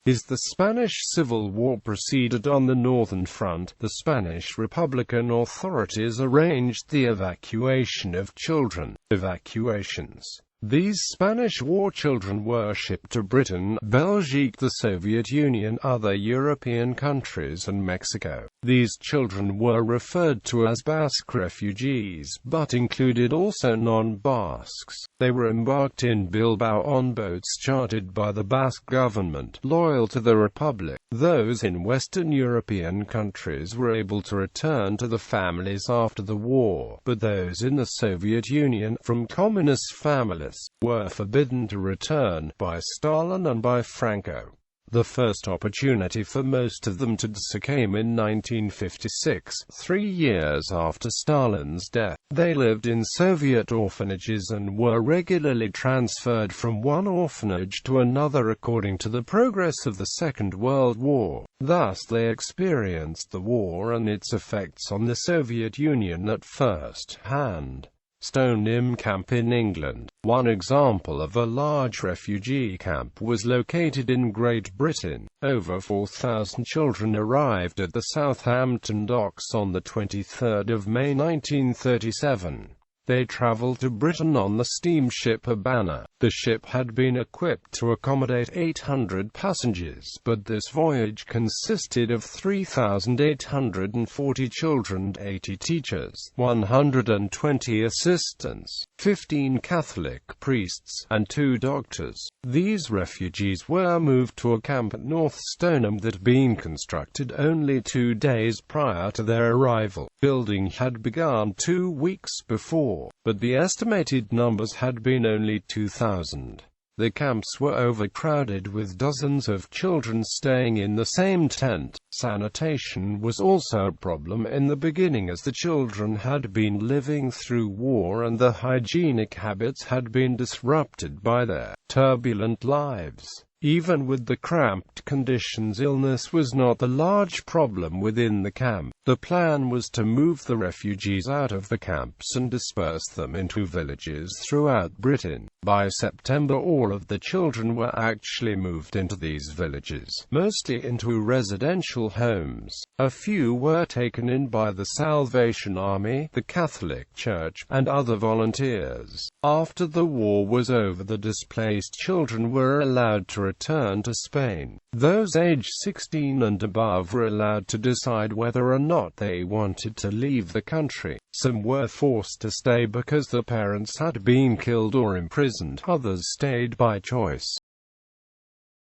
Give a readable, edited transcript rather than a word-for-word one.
As the Spanish Civil War proceeded on the Northern Front, the Spanish Republican authorities arranged the evacuation of children. Evacuations. These Spanish war children were shipped to Britain, Belgique, the Soviet Union, other European countries and Mexico. These children were referred to as Basque refugees, but included also non-Basques. They were embarked in Bilbao on boats chartered by the Basque government, loyal to the Republic. Those in Western European countries were able to return to the families after the war, but those in the Soviet Union, from communist families, were forbidden to return, by Stalin and by Franco. The first opportunity for most of them to do so came in 1956, 3 years after Stalin's death. They lived in Soviet orphanages and were regularly transferred from one orphanage to another according to the progress of the Second World War. Thus they experienced the war and its effects on the Soviet Union at first hand. Stoneham Camp in England. One example of a large refugee camp was located in Great Britain. Over 4,000 children arrived at the Southampton docks on the 23rd of May 1937. They travelled to Britain on the steamship Habana. The ship had been equipped to accommodate 800 passengers, but this voyage consisted of 3,840 children, 80 teachers, 120 assistants, 15 Catholic priests, and 2 doctors. These refugees were moved to a camp at North Stoneham that had been constructed only 2 days prior to their arrival. Building had begun 2 weeks before, but the estimated numbers had been only 2,000. The camps were overcrowded with dozens of children staying in the same tent. Sanitation was also a problem in the beginning, as the children had been living through war and the hygienic habits had been disrupted by their turbulent lives. Even with the cramped conditions, illness was not the large problem within the camp. The plan was to move the refugees out of the camps and disperse them into villages throughout Britain. By September, all of the children were actually moved into these villages, mostly into residential homes. A few were taken in by the Salvation Army, the Catholic Church, and other volunteers. After the war was over, the displaced children were allowed to return to Spain. Those aged 16 and above were allowed to decide whether or not they wanted to leave the country. Some were forced to stay because their parents had been killed or imprisoned. Others stayed by choice.